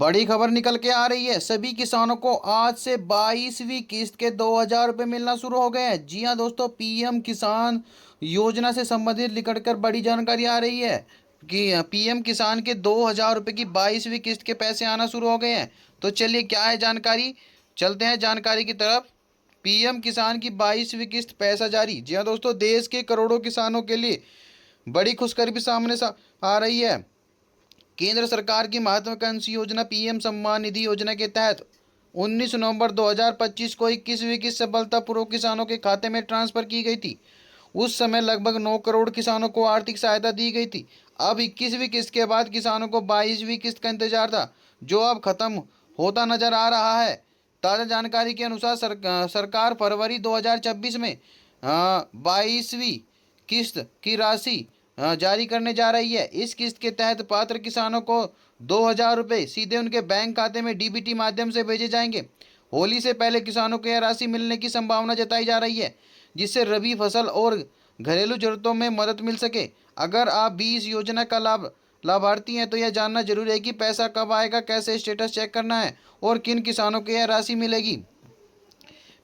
बड़ी खबर निकल के आ रही है। सभी किसानों को आज से 22वीं किस्त के 2,000 रुपये मिलना शुरू हो गए हैं। जी हाँ दोस्तों, पीएम किसान योजना से संबंधित निकल कर बड़ी जानकारी आ रही है कि पीएम किसान के 2,000 रुपये की 22वीं किस्त के पैसे आना शुरू हो गए हैं। तो चलिए, क्या है जानकारी, चलते हैं जानकारी की तरफ। पीएम किसान की 22वीं किस्त पैसा जारी। जी हाँ दोस्तों, देश के करोड़ों किसानों के लिए बड़ी खुशखबरी सामने आ रही है। केंद्र सरकार की महत्वाकांक्षी योजना पीएम सम्मान निधि योजना के तहत 19 नवंबर 2025 को 21वीं किस्त सफलतापूर्वक किसानों के खाते में ट्रांसफर की गई थी। उस समय लगभग 9 करोड़ किसानों को आर्थिक सहायता दी गई थी। अब 21वीं किस्त के बाद किसानों को 22वीं किस्त का इंतजार था, जो अब खत्म होता नजर आ रहा है। ताज़ा जानकारी के अनुसार सरकार फरवरी 2026 में 22वीं किस्त की राशि जारी करने जा रही है। इस किस्त के तहत पात्र किसानों को 2,000 रुपये सीधे उनके बैंक खाते में डीबीटी माध्यम से भेजे जाएंगे। होली से पहले किसानों को यह राशि मिलने की संभावना जताई जा रही है, जिससे रबी फसल और घरेलू जरूरतों में मदद मिल सके। अगर आप भी इस योजना का लाभार्थी हैं तो यह जानना जरूरी है कि पैसा कब आएगा, कैसे स्टेटस चेक करना है और किन किसानों को यह राशि मिलेगी।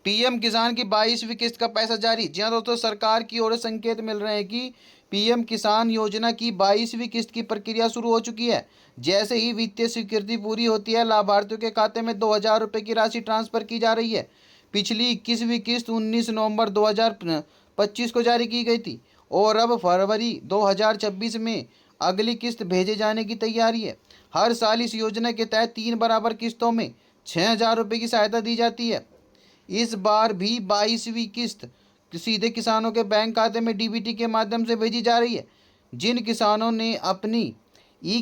पीएम किसान की 22वीं किस्त का पैसा जारी। जी हाँ दोस्तों, सरकार की ओर से संकेत मिल रहे हैं कि पीएम किसान योजना की 22वीं किस्त की प्रक्रिया शुरू हो चुकी है। जैसे ही वित्तीय स्वीकृति पूरी होती है, लाभार्थियों के खाते में 2,000 रुपये की राशि ट्रांसफर की जा रही है। पिछली 21वीं किस्त 19 नवंबर 2025 को जारी की गई थी और अब फरवरी 2026 में अगली किस्त भेजे जाने की तैयारी है। हर साल इस योजना के तहत 3 बराबर किस्तों में 6,000 रुपये की सहायता दी जाती है। इस बार भी 22वीं किस्त सीधे किसानों के बैंक खाते में डीबीटी के माध्यम से भेजी जा रही है। जिन किसानों ने अपनी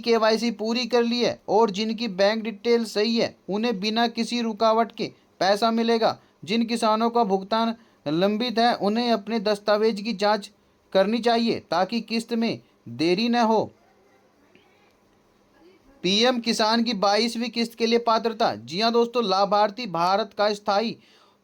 केवाईसी पूरी कर ली है और जिनकी बैंक डिटेल सही है, उन्हें बिना किसी रुकावट के पैसा मिलेगा। जिन किसानों का भुगतान लंबित है, उन्हें अपने दस्तावेज की जांच करनी चाहिए ताकि किस्त में देरी न हो। पीएम किसान की 22वीं किस्त के लिए पात्रता। जी हाँ दोस्तों, लाभार्थी भारत का स्थायी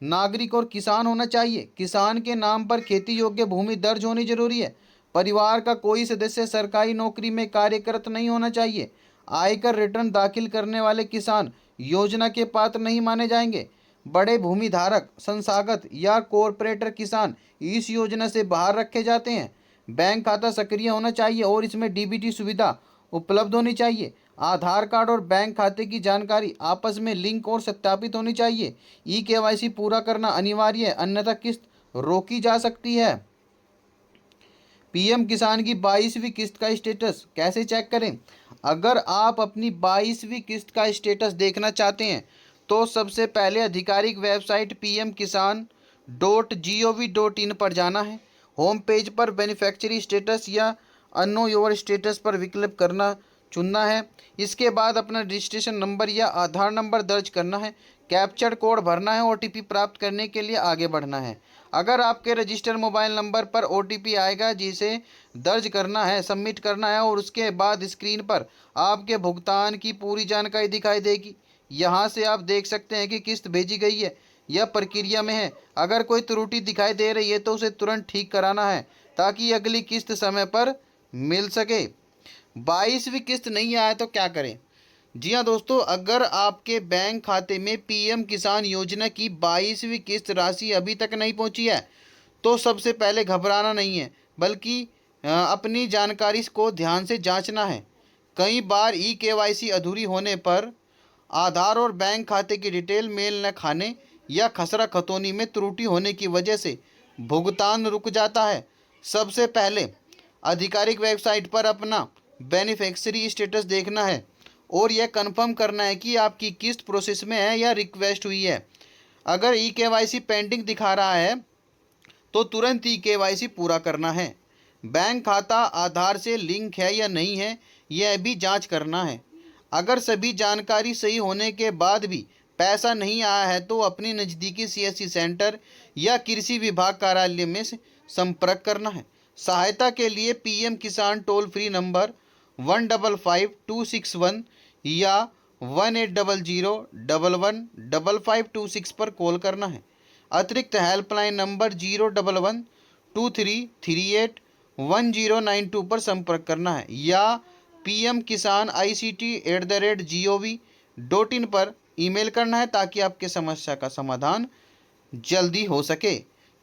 नागरिक और किसान होना चाहिए। किसान के नाम पर खेती योग्य भूमि दर्ज होनी जरूरी है। परिवार का कोई सदस्य सरकारी नौकरी में कार्यरत नहीं होना चाहिए। आयकर रिटर्न दाखिल करने वाले किसान योजना के पात्र नहीं माने जाएंगे। बड़े भूमि धारक, संस्थागत या कॉरपोरेटर किसान इस योजना से बाहर रखे जाते हैं। बैंक खाता सक्रिय होना चाहिए और इसमें डीबीटी सुविधा उपलब्ध होनी चाहिए। आधार कार्ड और बैंक खाते की जानकारी आपस में लिंक और सत्यापित होनी चाहिए। केवाईसी पूरा करना अनिवार्य है, अन्यथा किस्त रोकी जा सकती है। पीएम किसान की 22वीं किस्त का स्टेटस कैसे चेक करें? अगर आप अपनी 22वीं किस्त का स्टेटस देखना चाहते हैं तो सबसे पहले आधिकारिक वेबसाइट pmkisan.gov.in पर जाना है। होम पेज पर बेनिफिशियरी स्टेटस या अनो योर स्टेटस पर विकल्प करना चुनना है। इसके बाद अपना रजिस्ट्रेशन नंबर या आधार नंबर दर्ज करना है। कैप्चर कोड भरना है। ओटीपी प्राप्त करने के लिए आगे बढ़ना है। अगर आपके रजिस्टर्ड मोबाइल नंबर पर ओटीपी आएगा, जिसे दर्ज करना है, सबमिट करना है और उसके बाद स्क्रीन पर आपके भुगतान की पूरी जानकारी दिखाई देगी। यहाँ से आप देख सकते हैं कि किस्त भेजी गई है या प्रक्रिया में है। अगर कोई त्रुटि दिखाई दे रही है तो उसे तुरंत ठीक कराना है ताकि अगली किस्त समय पर मिल सके। 22वीं किस्त नहीं आए तो क्या करें? जी हाँ दोस्तों, अगर आपके बैंक खाते में पीएम किसान योजना की 22वीं किस्त राशि अभी तक नहीं पहुंची है तो सबसे पहले घबराना नहीं है, बल्कि अपनी जानकारी को ध्यान से जांचना है। कई बार केवाईसी अधूरी होने पर आधार और बैंक खाते की डिटेल मेल न खाने या खसरा खतौनी में त्रुटि होने की वजह से भुगतान रुक जाता है। सबसे पहले आधिकारिक वेबसाइट पर अपना बेनिफिशियरी स्टेटस देखना है और यह कंफर्म करना है कि आपकी किस्त प्रोसेस में है या रिक्वेस्ट हुई है। अगर केवाईसी पेंडिंग दिखा रहा है तो तुरंत केवाईसी पूरा करना है। बैंक खाता आधार से लिंक है या नहीं है, यह भी जांच करना है। अगर सभी जानकारी सही होने के बाद भी पैसा नहीं आया है तो अपनी नज़दीकी सीएससी सेंटर या कृषि विभाग कार्यालय में से संपर्क करना है। सहायता के लिए पीएम किसान टोल फ्री नंबर 155-261 या 1800-115526 पर कॉल करना है। अतिरिक्त हेल्पलाइन नंबर 011-2338-1092 पर संपर्क करना है या pmkisan.ict@gov 2020.in पर ईमेल करना है ताकि आपकी समस्या का समाधान जल्दी हो सके।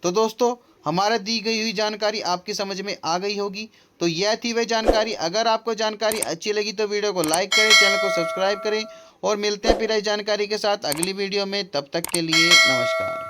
तो दोस्तों, हमारा दी गई हुई जानकारी आपकी समझ में आ गई होगी। तो यह थी वह जानकारी। अगर आपको जानकारी अच्छी लगी तो वीडियो को लाइक करें, चैनल को सब्सक्राइब करें और मिलते हैं फिर इस जानकारी के साथ अगली वीडियो में। तब तक के लिए नमस्कार।